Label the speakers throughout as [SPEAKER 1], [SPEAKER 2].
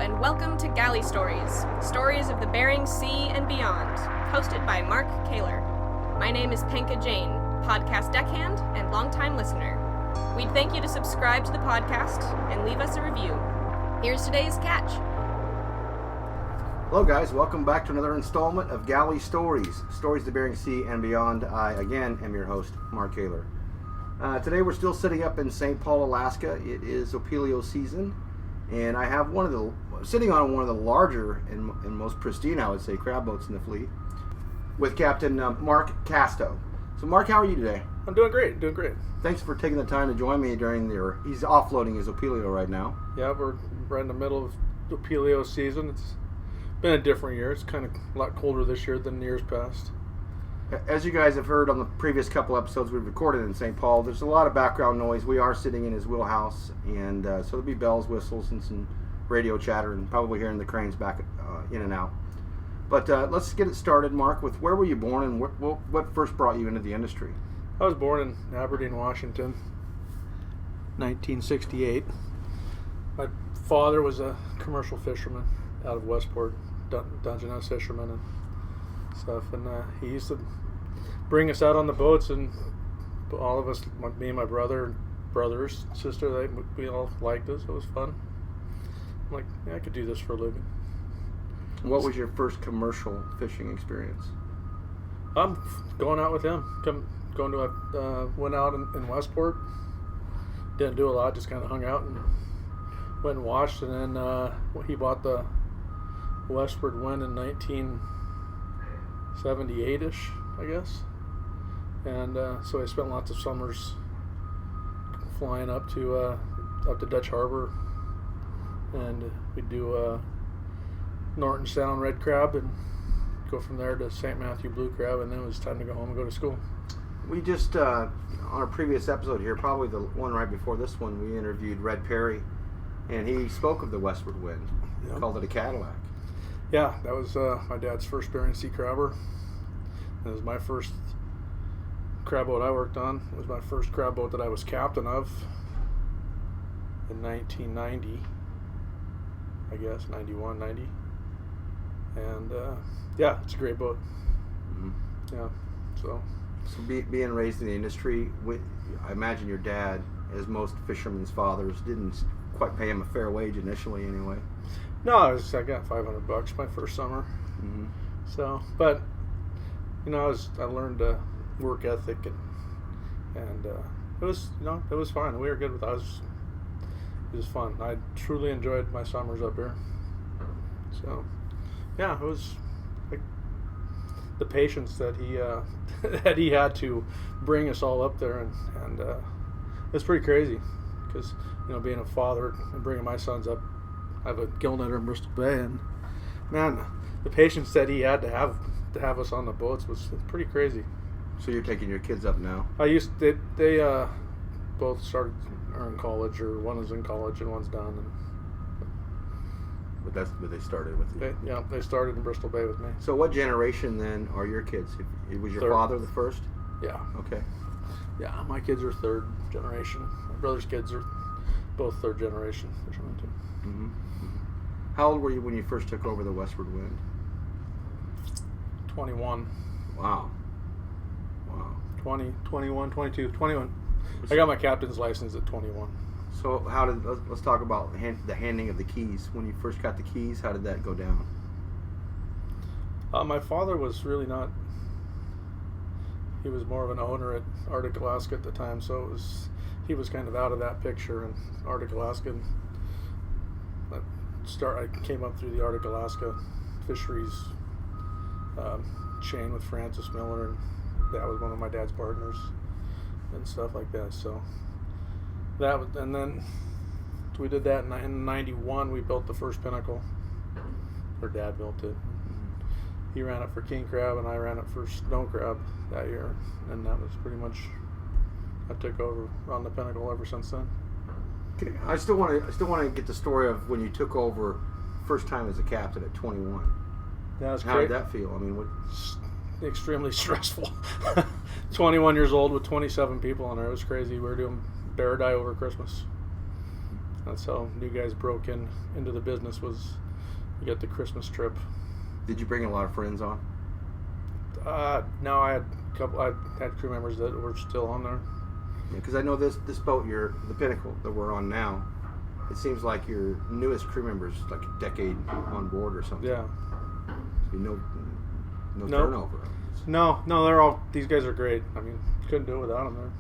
[SPEAKER 1] and welcome to Galley Stories, stories of the Bering Sea and beyond, hosted by Mark Casto. My name is Pinnacle, podcast deckhand and longtime listener. We'd thank you to subscribe to the podcast and leave us a review. Here's today's catch.
[SPEAKER 2] Hello guys, welcome back to another installment of Galley Stories, stories of the Bering Sea and beyond. I, again, am your host, Mark Casto. Today we're still sitting up in St. Paul, Alaska. It is Opilio season, and I have sitting on one of the larger and most pristine, I would say, crab boats in the fleet, with Captain Mark Casto. So Mark, how are you today?
[SPEAKER 3] I'm doing great,
[SPEAKER 2] Thanks for taking the time to join me he's offloading his Opilio right now.
[SPEAKER 3] Yeah, we're right in the middle of Opilio season. It's been a different year. It's kind of a lot colder this year than years past.
[SPEAKER 2] As you guys have heard on the previous couple episodes we've recorded in St. Paul, there's a lot of background noise. We are sitting in his wheelhouse, and so there'll be bells, whistles, and some radio chatter, and probably hearing the cranes back in and out. But let's get it started, Mark, with where were you born and what first brought you into the industry?
[SPEAKER 3] I was born in Aberdeen, Washington, 1968. My father was a commercial fisherman out of Westport, Dungeness fisherman and stuff, and he used to bring us out on the boats, and all of us, me and my brothers, sister, we all liked this. It was fun. I'm like, yeah, I could do this for a living.
[SPEAKER 2] What was your first commercial fishing experience?
[SPEAKER 3] I'm going out with him. Went out in Westport. Didn't do a lot, just kind of hung out and went and watched, and then he bought the Westward Wind in 1978-ish, I guess. And so I spent lots of summers flying up to Dutch Harbor, and we'd do Norton Sound red crab and go from there to St. Matthew blue crab, and then it was time to go home and go to school.
[SPEAKER 2] We just, on a previous episode here, probably the one right before this one, we interviewed Red Perry, and he spoke of the Westward Wind. Yep. Called it a Cadillac.
[SPEAKER 3] Yeah, that was my dad's first Bering Sea crabber. It was my first crab boat I worked on. It was my first crab boat that I was captain of in 1990, I guess, 91, 90. And yeah, it's a great boat.
[SPEAKER 2] Mm-hmm.
[SPEAKER 3] Yeah, so
[SPEAKER 2] being raised in the industry, I imagine your dad, as most fishermen's fathers, didn't quite pay him a fair wage initially anyway.
[SPEAKER 3] No, I got $500 my first summer.
[SPEAKER 2] Mm-hmm.
[SPEAKER 3] So, but I learned work ethic, and it was fun. We were good with us. It was fun. I truly enjoyed my summers up here. So, yeah, it was like the patience that he that he had to bring us all up there, and it's pretty crazy because being a father and bringing my sons up. I have a gillnetter in Bristol Bay, and man, the patience that he had to have us on the boats was pretty crazy.
[SPEAKER 2] So you're taking your kids up now?
[SPEAKER 3] They both started are in college, or one is in college and one's done.
[SPEAKER 2] But they started with you.
[SPEAKER 3] They started in Bristol Bay with me.
[SPEAKER 2] So what generation then are your kids? Was your father the first?
[SPEAKER 3] Yeah.
[SPEAKER 2] Okay.
[SPEAKER 3] Yeah, my kids are third generation. My brother's kids are both third generation fishermen too.
[SPEAKER 2] Mm-hmm. How old were you when you first took over the Westward Wind?
[SPEAKER 3] 21.
[SPEAKER 2] Wow.
[SPEAKER 3] 20, 21, 22, 21. I got my captain's license at 21.
[SPEAKER 2] So let's talk about the handing of the keys. When you first got the keys, how did that go down?
[SPEAKER 3] My father was really not, he was more of an owner at Arctic Alaska at the time, so he was kind of out of that picture in Arctic Alaska. I came up through the Arctic Alaska fisheries chain with Francis Miller, and that was one of my dad's partners and stuff like that. So and then we did that in 91. We built the first Pinnacle. Or Dad built it. He ran it for king crab, and I ran it for snow crab that year, and that was pretty much, I took over on the Pinnacle ever since then.
[SPEAKER 2] I still want to get the story of when you took over first time as a captain at 21.
[SPEAKER 3] Yeah, that's
[SPEAKER 2] How did that feel? I mean,
[SPEAKER 3] extremely stressful. 21 years old with 27 people on there. It was crazy. We were doing bear die over Christmas. That's how new guys broke into the business, was you get the Christmas trip.
[SPEAKER 2] Did you bring a lot of friends on?
[SPEAKER 3] No, I had crew members that were still on there.
[SPEAKER 2] Because I know this boat, the Pinnacle that we're on now, it seems like your newest crew member's like a decade on board or something.
[SPEAKER 3] Yeah.
[SPEAKER 2] So no
[SPEAKER 3] Nope.
[SPEAKER 2] turnover.
[SPEAKER 3] No, these guys are great. I mean, couldn't do it without them there.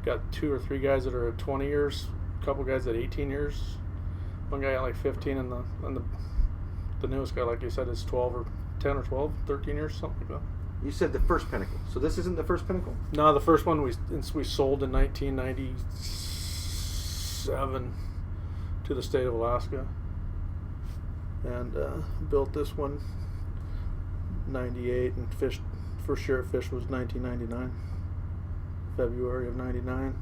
[SPEAKER 3] Got 2 or 3 guys that are at 20 years, a couple guys at 18 years, one guy at like 15, and the newest guy, like you said, is 12 or 10 or 12, 13 years, something like that.
[SPEAKER 2] You said the first Pinnacle, so this isn't the first Pinnacle?
[SPEAKER 3] No, the first one we sold in 1997 to the state of Alaska, and built this one 98, and first year it fished was 1999, February of 99.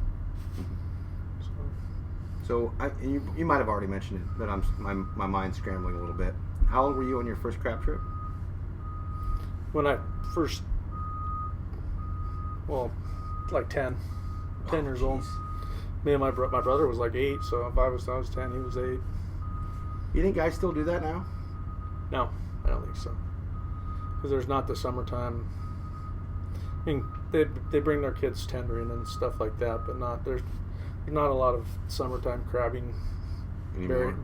[SPEAKER 2] So you might have already mentioned it, but my mind's scrambling a little bit. How old were you on your first crab trip?
[SPEAKER 3] When I first, like 10 years old. Me and my brother was like 8, so if I was 10, he was 8.
[SPEAKER 2] You think guys still do that now?
[SPEAKER 3] No, I don't think so. Because there's not the summertime. I mean, they bring their kids tendering and stuff like that, but there's not a lot of summertime crabbing,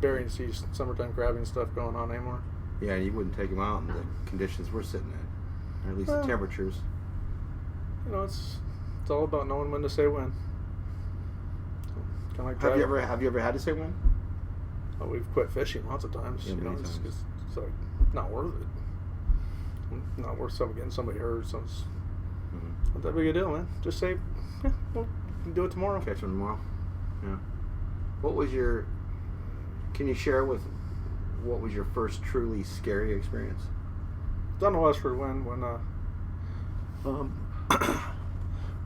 [SPEAKER 3] Bering Sea summertime crabbing stuff going on anymore.
[SPEAKER 2] Yeah, you wouldn't take them out in the conditions we're sitting in, or at least the temperatures.
[SPEAKER 3] It's all about knowing when to say when. So, kind of like
[SPEAKER 2] have you ever had to say when?
[SPEAKER 3] Oh, we've quit fishing lots of times.
[SPEAKER 2] Yeah, many times.
[SPEAKER 3] It's like not worth it. Not worth getting somebody hurt. So it's not that big a deal, man. Just say, we can do it tomorrow.
[SPEAKER 2] Catch them tomorrow. Yeah. Can you share what was your first truly scary experience?
[SPEAKER 3] Down the Westford when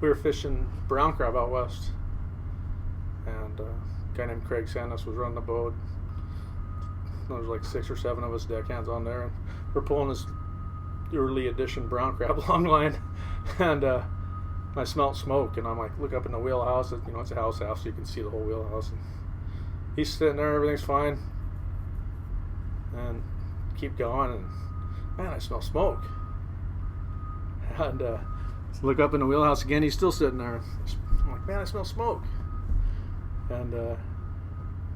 [SPEAKER 3] we were fishing brown crab out west, and a guy named Craig Sandus was running the boat. There was like 6 or 7 of us deckhands on there, and we're pulling this early edition brown crab long line, and I smelled smoke, and I'm like, look up in the wheelhouse. It's a house, so you can see the whole wheelhouse. And he's sitting there, everything's fine, and keep going, and man, I smell smoke. And look up in the wheelhouse again, he's still sitting there. I'm like, man, I smell smoke. And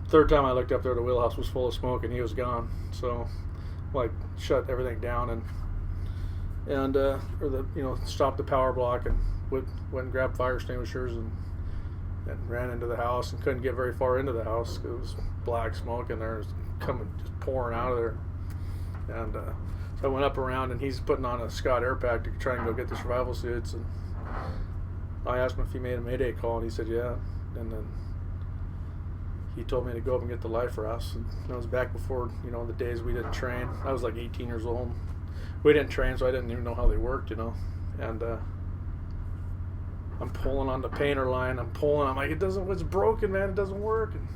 [SPEAKER 3] third time I looked up there, the wheelhouse was full of smoke, and he was gone. So, shut everything down and stopped the power block, and went and grabbed fire extinguishers and ran into the house, and couldn't get very far into the house because it was black smoke in there. It was just pouring out of there. And so I went up around, and he's putting on a Scott air pack to try and go get the survival suits. And I asked him if he made a mayday call, and he said yeah. And then he told me to go up and get the life rafts. And that was back before the days we didn't train. I was like 18 years old. We didn't train, so I didn't even know how they worked, And I'm pulling on the painter line. I'm like, it's broken, man. It doesn't work. And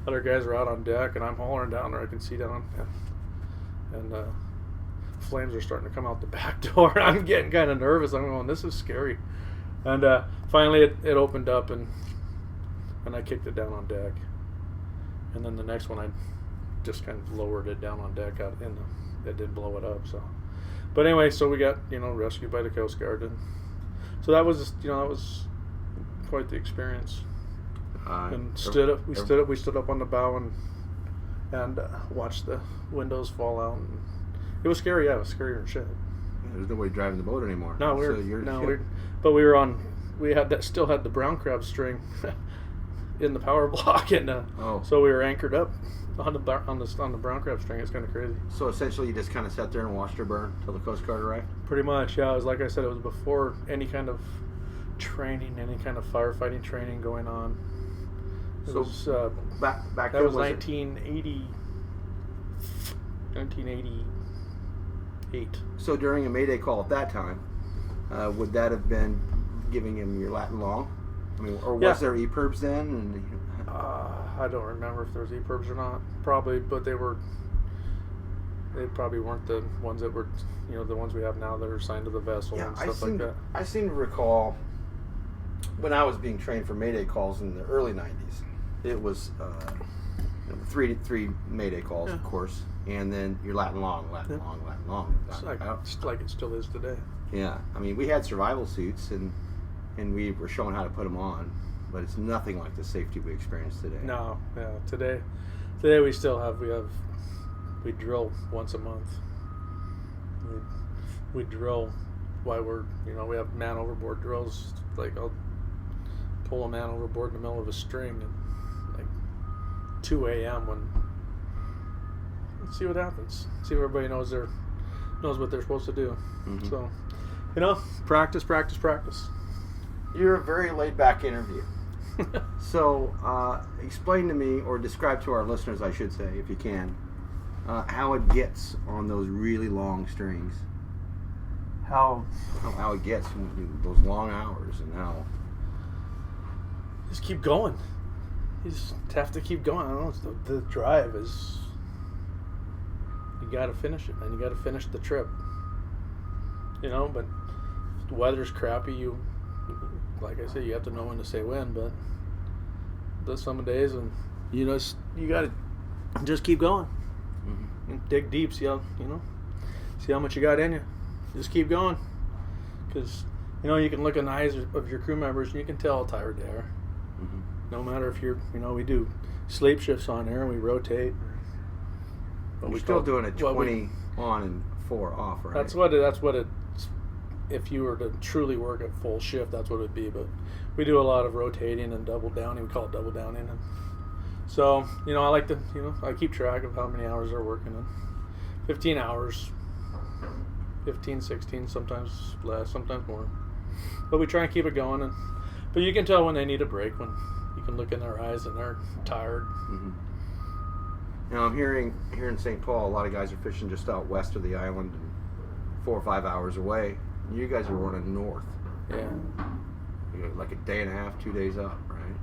[SPEAKER 3] other guys are out on deck, and I'm hollering down there. I can see down, and flames are starting to come out the back door. I'm getting kind of nervous. I'm going, this is scary. And finally, it opened up, and I kicked it down on deck. And then the next one, I just kind of lowered it down on deck it didn't blow it up. So, but anyway, so we got rescued by the Coast Guard, and so that was that was quite the experience. And we stood up on the bow and watched the windows fall out. And it was scary. Yeah, it was scarier than shit.
[SPEAKER 2] Yeah, there's nobody driving the boat anymore.
[SPEAKER 3] No, we still had the brown crab string in the power block, and so we were anchored up on the brown crab string. It's kind of crazy.
[SPEAKER 2] So essentially, you just kind of sat there and watched her burn till the Coast Guard arrived.
[SPEAKER 3] Pretty much, yeah. It was like I said, it was before any kind of training, any kind of firefighting training going on. It was
[SPEAKER 2] back
[SPEAKER 3] that
[SPEAKER 2] then
[SPEAKER 3] was 1988.
[SPEAKER 2] So during a mayday call at that time, would that have been giving him your Latin long? I mean, or was there EPIRBs then? And
[SPEAKER 3] I don't remember if there was EPIRBs or not. Probably, but they probably weren't the ones that were, the ones we have now that are assigned to the vessel and stuff like that.
[SPEAKER 2] I seem to recall when I was being trained for mayday calls in the early 90s, it was three Mayday calls,
[SPEAKER 3] Yeah.
[SPEAKER 2] of course, and then your Latin long.
[SPEAKER 3] It's like it still is today.
[SPEAKER 2] Yeah, I mean, we had survival suits, and we were showing how to put them on, but it's nothing like the safety we experience today.
[SPEAKER 3] No, yeah. Today we still have we drill once a month. We drill while we have man overboard drills. Like I'll pull a man overboard in the middle of a string at like 2 a.m. Let's see what happens. See if everybody knows what they're supposed to do.
[SPEAKER 2] Mm-hmm.
[SPEAKER 3] So, practice.
[SPEAKER 2] You're a very laid-back interview. So, explain to me, or describe to our listeners, I should say, if you can, how it gets on those really long strings. How it gets in those long hours, and how.
[SPEAKER 3] Just keep going. You just have to keep going. I don't know. The drive is. You got to finish it, man. You got to finish the trip. But if the weather's crappy, like I said, you have to know when to say when. But there's some days, and you got to just keep going.
[SPEAKER 2] Mm-hmm.
[SPEAKER 3] And dig deep. See how much you got in you. Just keep going, because you can look in the eyes of your crew members and you can tell how tired they are.
[SPEAKER 2] Mm-hmm.
[SPEAKER 3] No matter if you're, we do sleep shifts on there and we rotate.
[SPEAKER 2] But we're still doing it 20 on and 4 off, right?
[SPEAKER 3] That's what it's. If you were to truly work a full shift, that's what it would be. But we do a lot of rotating and double downing. We call it double downing. And so I like to I keep track of how many hours they're working in. 15 hours. 15, 16, sometimes less, sometimes more. But we try and keep it going. But you can tell when they need a break, when you can look in their eyes and they're tired.
[SPEAKER 2] Mm-hmm. Now I'm hearing here in St. Paul, a lot of guys are fishing just out west of the island, and 4 or 5 hours away. You guys are running north.
[SPEAKER 3] Yeah.
[SPEAKER 2] Like a day and a half, 2 days up, right?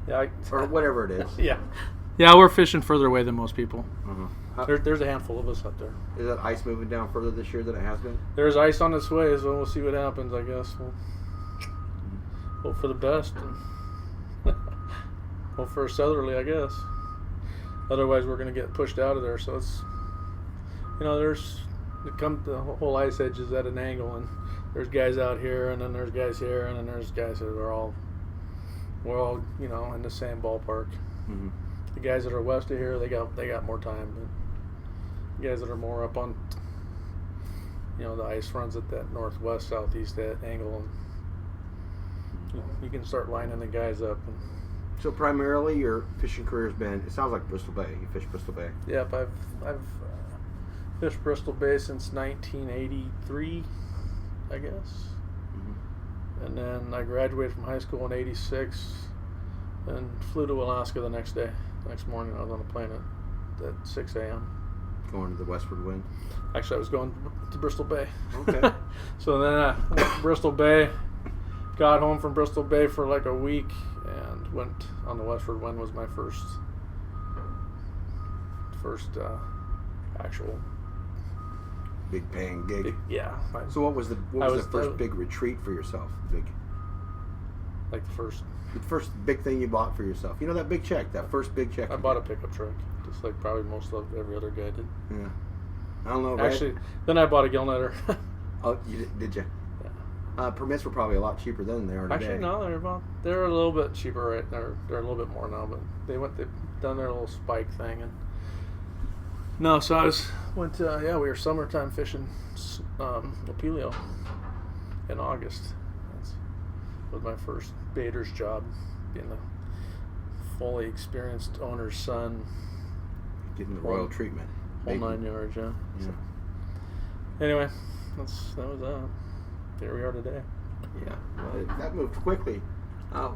[SPEAKER 3] Yeah.
[SPEAKER 2] Or whatever it is.
[SPEAKER 3] Yeah. Yeah, we're fishing further away than most people.
[SPEAKER 2] Uh-huh.
[SPEAKER 3] There's a handful of us up there.
[SPEAKER 2] Is that ice moving down further this year than it has been?
[SPEAKER 3] There's ice on its way, so we'll see what happens, I guess. We'll hope for the best. And hope for a southerly, I guess. Otherwise, we're going to get pushed out of there. So it's, the whole ice edge is at an angle, and there's guys out here, and then there's guys here, and then there's guys here. We're all in the same ballpark.
[SPEAKER 2] Mm-hmm.
[SPEAKER 3] The guys that are west of here, they got more time, but the guys that are more up on, the ice runs at that northwest southeast angle, and you can start lining the guys up. And
[SPEAKER 2] so primarily your fishing career has been, it sounds like Bristol Bay. You fish Bristol Bay.
[SPEAKER 3] Yep, I've fished Bristol Bay since 1983, I guess. Mm-hmm. And then I graduated from high school in '86 and flew to Alaska the next morning. I was on a plane at 6 a.m.
[SPEAKER 2] Going to the westward wind?
[SPEAKER 3] Actually, I was going to Bristol Bay.
[SPEAKER 2] Okay.
[SPEAKER 3] So then I went to Bristol Bay, got home from Bristol Bay for like a week, and went on the westward wind. Was my first actual
[SPEAKER 2] big paying gig.
[SPEAKER 3] Yeah.
[SPEAKER 2] So what was the first big retreat for yourself?
[SPEAKER 3] Like the
[SPEAKER 2] first big thing you bought for yourself. That big check, that first big check.
[SPEAKER 3] I bought a pickup truck, just like probably most of every other guy did.
[SPEAKER 2] Yeah. I don't know.
[SPEAKER 3] Actually, then I bought a gill netter.
[SPEAKER 2] Oh, did you? Yeah. Permits were probably a lot cheaper then than they are today.
[SPEAKER 3] Actually, no, they're a little bit cheaper, right? They're a little bit more now, but they've done their little spike thing, and no. So we were summertime fishing Opelio in August. That was my first baiter's job, being a fully experienced owner's son.
[SPEAKER 2] Getting the royal treatment.
[SPEAKER 3] Whole 9 yards, yeah. So, anyway, that was that. Here we are today.
[SPEAKER 2] Yeah, well, that moved quickly.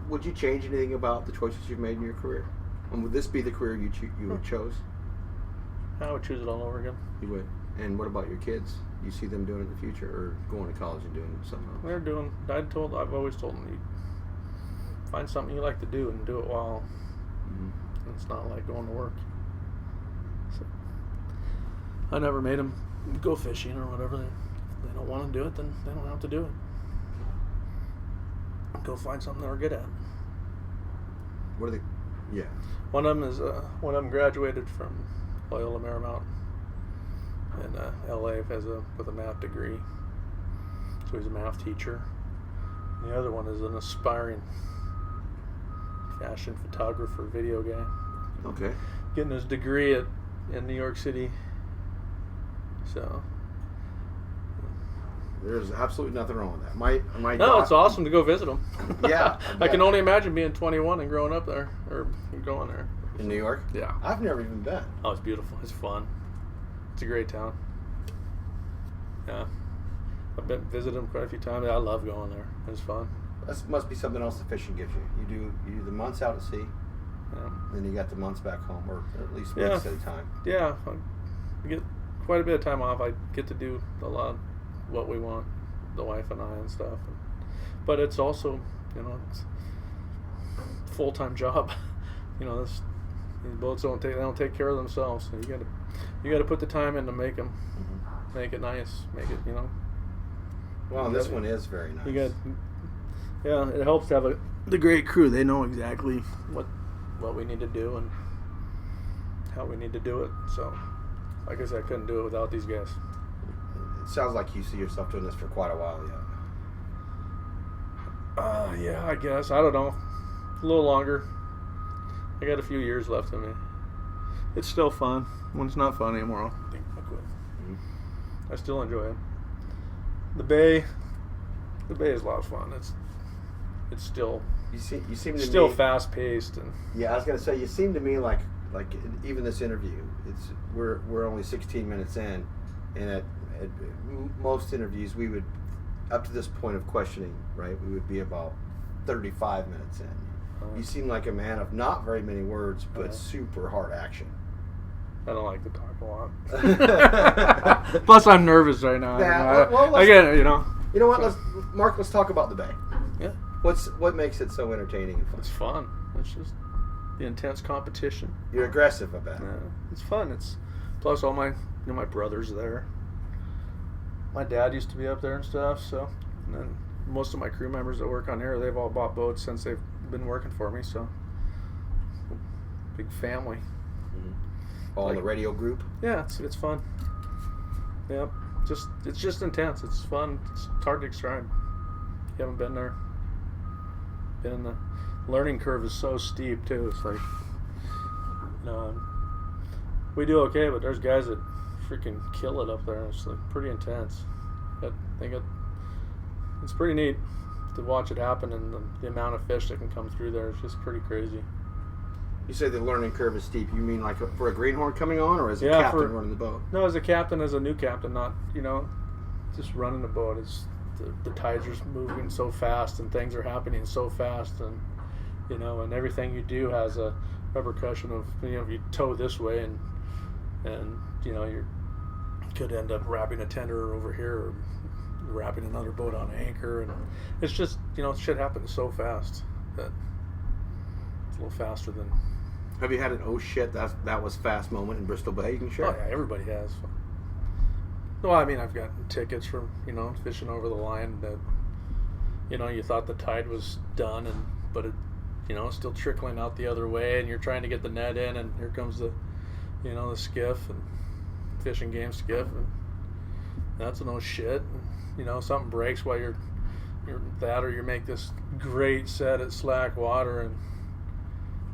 [SPEAKER 2] Would you change anything about the choices you've made in your career? And would this be the career you chose?
[SPEAKER 3] I would choose it all over again.
[SPEAKER 2] You would. And what about your kids? You see them doing it in the future, or going to college and doing something else?
[SPEAKER 3] I've always told them, you find something you like to do and do it while it's not like going to work. So I never made them go fishing or whatever. If they don't want to do it, then they don't have to do it. Go find something they're good at.
[SPEAKER 2] What are Yeah.
[SPEAKER 3] One of them graduated from Loyola Marymount in L.A. with a math degree, so he's a math teacher. And the other one is an aspiring fashion photographer, video guy.
[SPEAKER 2] Okay.
[SPEAKER 3] Getting his degree in New York City. So
[SPEAKER 2] there's absolutely nothing wrong with that. My
[SPEAKER 3] no, it's awesome to go visit him.
[SPEAKER 2] Yeah,
[SPEAKER 3] I can only imagine being 21 and growing up there or going there.
[SPEAKER 2] In New York?
[SPEAKER 3] Yeah.
[SPEAKER 2] I've never even been.
[SPEAKER 3] Oh, it's beautiful. It's fun. It's a great town. Yeah. I've been visiting them quite a few times. I love going there. It's fun.
[SPEAKER 2] That must be something else the fishing gives you. You do the months out at sea,
[SPEAKER 3] Yeah.
[SPEAKER 2] then you got the months back home, or at least months at a time.
[SPEAKER 3] Yeah. I get quite a bit of time off. I get to do a lot of what we want, the wife and I and stuff. But it's also, it's a full-time job. These boats don't take care of themselves. So you got to put the time in to make them, make it nice, make it
[SPEAKER 2] Well, this one is very nice.
[SPEAKER 3] It helps to have the great crew. They know exactly what we need to do and how we need to do it. So, like I said, I couldn't do it without these guys.
[SPEAKER 2] It sounds like you see yourself doing this for quite a while yet.
[SPEAKER 3] Yeah, I guess. I don't know. A little longer. I got a few years left in me. It's still fun. When it's not fun anymore, I think I'll quit. Mm-hmm. I still enjoy it. The bay is a lot of fun. It's still
[SPEAKER 2] you seem to
[SPEAKER 3] still
[SPEAKER 2] me,
[SPEAKER 3] fast paced and
[SPEAKER 2] yeah. I was gonna say you seem to me like even this interview. We're only 16 minutes in, and at most interviews we would up to this point of questioning, right? We would be about 35 minutes in. You seem like a man of not very many words, but super hard action.
[SPEAKER 3] I don't like to talk a lot. Plus, I'm nervous right now.
[SPEAKER 2] Yeah,
[SPEAKER 3] I get it,
[SPEAKER 2] You know what? Let's talk about the bay.
[SPEAKER 3] Yeah.
[SPEAKER 2] What makes it so entertaining and fun?
[SPEAKER 3] It's fun. It's just the intense competition.
[SPEAKER 2] You're aggressive about it.
[SPEAKER 3] Yeah, it's fun. Plus all my my brother's there. My dad used to be up there and stuff. So, and then most of my crew members that work on here, they've all bought boats since they've been working for me. So, big family.
[SPEAKER 2] All in the radio group?
[SPEAKER 3] Yeah, it's fun. Yep. It's just intense. It's fun. It's hard to describe. You haven't been there. The learning curve is so steep too. It's like, we do okay, but there's guys that freaking kill it up there. It's like pretty intense. I think it's pretty neat to watch it happen, and the amount of fish that can come through there is just pretty crazy.
[SPEAKER 2] You say the learning curve is steep. You mean like for a greenhorn coming on, or as a captain running the boat?
[SPEAKER 3] No, as a captain, as a new captain, not just running the boat. It's the tides are moving so fast, and things are happening so fast, and and everything you do has a repercussion of if you tow this way, and you could end up wrapping a tender over here, or wrapping another boat on anchor, and it's just shit happens so fast that it's a little faster than.
[SPEAKER 2] Have you had an oh shit that was fast moment in Bristol Bay you can share?
[SPEAKER 3] Oh yeah, everybody has. Well, I mean, I've got tickets from fishing over the line that you thought the tide was done, but it it's still trickling out the other way, and you're trying to get the net in, and here comes the the skiff and fishing game skiff, and that's an oh shit. And, something breaks while you're or you make this great set at slack water,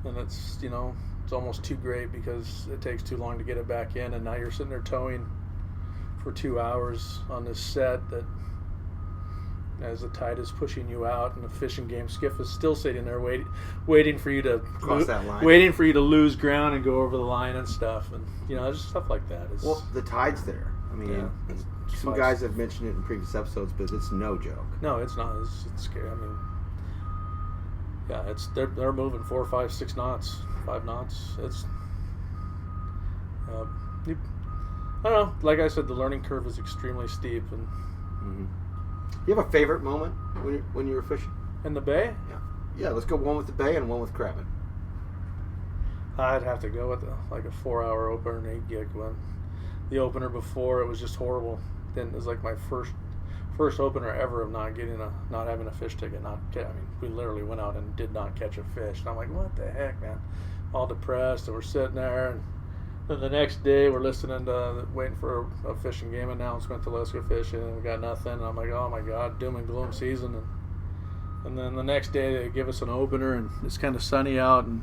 [SPEAKER 3] and it's it's almost too great because it takes too long to get it back in, and now you're sitting there towing for 2 hours on this set that as the tide is pushing you out, and the fishing game skiff is still sitting there waiting for you to
[SPEAKER 2] cross that line,
[SPEAKER 3] waiting for you to lose ground and go over the line and stuff, and just stuff like that.
[SPEAKER 2] Well, the tide's there. I mean, some guys have mentioned it in previous episodes, but it's no joke.
[SPEAKER 3] No, it's not. It's scary. I mean, yeah, they're moving 4, 5, 6 knots, 5 knots. It's I don't know. Like I said, the learning curve is extremely steep, and
[SPEAKER 2] you have a favorite moment when you were fishing
[SPEAKER 3] in the bay?
[SPEAKER 2] Yeah. Let's go one with the bay and one with crabbing.
[SPEAKER 3] I'd have to go with a 4-hour opener and 8 gig one. The opener before, it was just horrible. Then it was like my first opener ever of not having a fish ticket. We literally went out and did not catch a fish. And I'm like, what the heck, man? All depressed, and we're sitting there, and then the next day we're listening to waiting for a fish and game announcement to let us go fishing, and we got nothing. And I'm like, oh my God, doom and gloom season. And then the next day they give us an opener, and it's kind of sunny out, and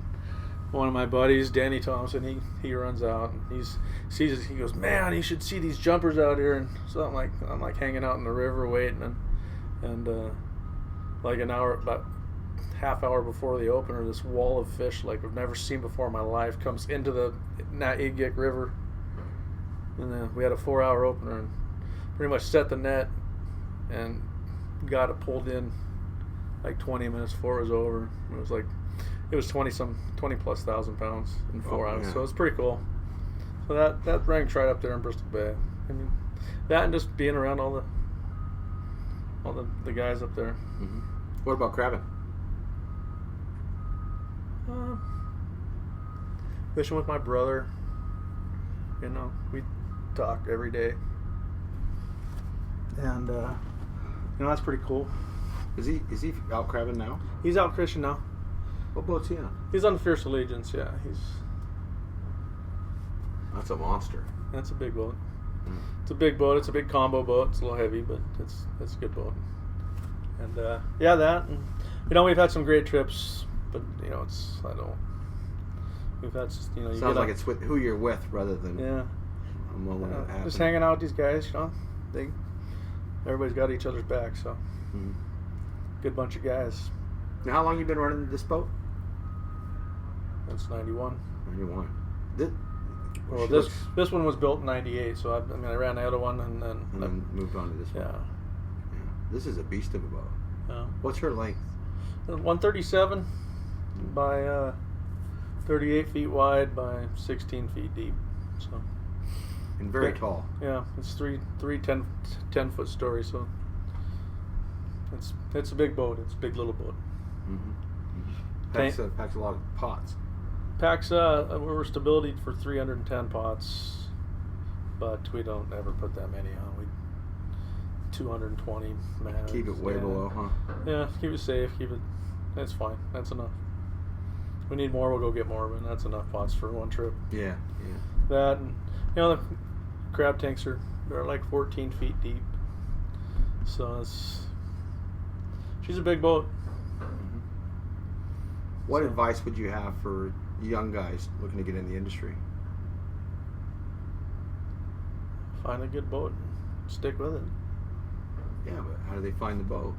[SPEAKER 3] one of my buddies, Danny Thompson, he runs out and he sees us. He goes, man, you should see these jumpers out here. And so I'm like hanging out in the river waiting, and like an hour, about half hour before the opener, this wall of fish like I've never seen before in my life comes into the Igik River. And then we had a 4-hour opener and pretty much set the net and got it pulled in like 20 minutes before it was over. It was 20 plus thousand pounds in 4 hours,
[SPEAKER 2] yeah.
[SPEAKER 3] So it's pretty cool. So that ranks right up there in Bristol Bay. I mean, that and just being around all the guys up there.
[SPEAKER 2] Mm-hmm. What about crabbing?
[SPEAKER 3] Fishing with my brother. We talk every day, and that's pretty cool.
[SPEAKER 2] Is he out crabbing now?
[SPEAKER 3] He's out fishing now.
[SPEAKER 2] What boat's he on?
[SPEAKER 3] He's on the Fierce Allegiance. Yeah,
[SPEAKER 2] That's a monster.
[SPEAKER 3] That's a big boat. It's a big boat. It's a big combo boat. It's a little heavy, but it's a good boat. And that. And, we've had some great trips, but we've had
[SPEAKER 2] Sounds like it's with who you're with rather than a moment that happened.
[SPEAKER 3] Just hanging out with these guys. Everybody's got each other's back. So good bunch of guys.
[SPEAKER 2] Now, how long you been running this boat?
[SPEAKER 3] That's 91.
[SPEAKER 2] 91.
[SPEAKER 3] This one was built in 98, so I ran the other one and
[SPEAKER 2] then moved on to this one.
[SPEAKER 3] Yeah.
[SPEAKER 2] This is a beast of a boat.
[SPEAKER 3] Yeah.
[SPEAKER 2] What's her length?
[SPEAKER 3] 137 by 38 feet wide by 16 feet deep. So.
[SPEAKER 2] And very tall.
[SPEAKER 3] Yeah, it's three 10-foot stories, so it's a big boat. It's a big little boat.
[SPEAKER 2] Mm-hmm. Packs a lot of pots.
[SPEAKER 3] We're stability for 310 pots, but we don't ever put that many on. We 220 max.
[SPEAKER 2] Keep it way below, huh?
[SPEAKER 3] Yeah, keep it safe. That's fine. That's enough. If we need more, we'll go get more, but that's enough pots for one trip.
[SPEAKER 2] Yeah.
[SPEAKER 3] That and the crab tanks they're like 14 feet deep, so she's a big boat.
[SPEAKER 2] What advice would you have for young guys looking to get in the industry?
[SPEAKER 3] Find a good boat and stick with it.
[SPEAKER 2] Yeah, but how do they find the boat?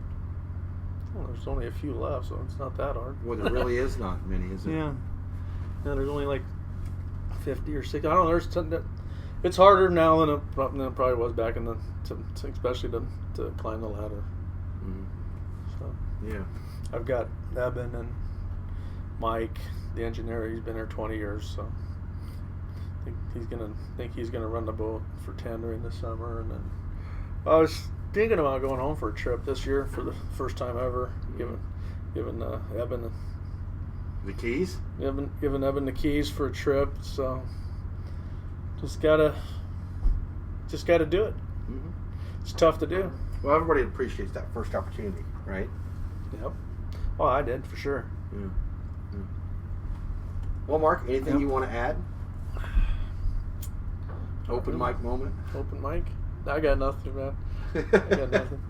[SPEAKER 3] Well, there's only a few left, so it's not that hard.
[SPEAKER 2] Well, there really is not many, is there?
[SPEAKER 3] Yeah, there's only like 50 or 60. I don't know. It's harder now than it probably was back in especially to climb the ladder.
[SPEAKER 2] Mm-hmm.
[SPEAKER 3] So
[SPEAKER 2] yeah,
[SPEAKER 3] I've got Eben and Mike, the engineer. He's been there 20 years, so I think he's gonna run the boat for 10 during the summer. And then I was thinking about going home for a trip this year for the first time ever, giving Eben
[SPEAKER 2] the keys.
[SPEAKER 3] Giving Eben the keys for a trip. So just gotta do it.
[SPEAKER 2] Mm-hmm.
[SPEAKER 3] It's tough to do.
[SPEAKER 2] Well, everybody appreciates that first opportunity, right?
[SPEAKER 3] Yep. Well, I did for sure.
[SPEAKER 2] Yeah. Well, Mark, anything you want to add? Open mic moment.
[SPEAKER 3] Open mic. I got nothing, man. I got nothing.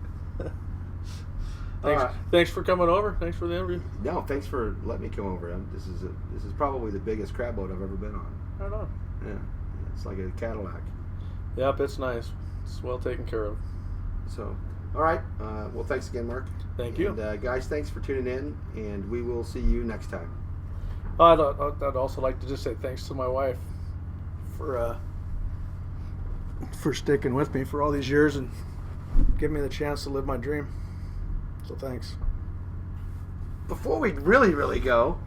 [SPEAKER 3] Thanks for coming over. Thanks for the interview.
[SPEAKER 2] No, thanks for letting me come over. This is probably the biggest crab boat I've ever been on.
[SPEAKER 3] Right on.
[SPEAKER 2] Yeah, it's like a Cadillac.
[SPEAKER 3] Yep, it's nice. It's well taken care of.
[SPEAKER 2] So, all right. Well, thanks again, Mark.
[SPEAKER 3] Thank you.
[SPEAKER 2] And guys, thanks for tuning in, and we will see you next time.
[SPEAKER 3] I'd also like to just say thanks to my wife for sticking with me for all these years and giving me the chance to live my dream. So thanks.
[SPEAKER 2] Before we really, really go,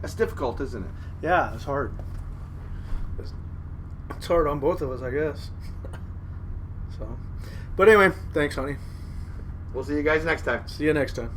[SPEAKER 2] that's difficult, isn't it?
[SPEAKER 3] Yeah, it's hard. It's hard on both of us, I guess. So, but anyway, thanks, honey.
[SPEAKER 2] We'll see you guys next time.
[SPEAKER 3] See you next time.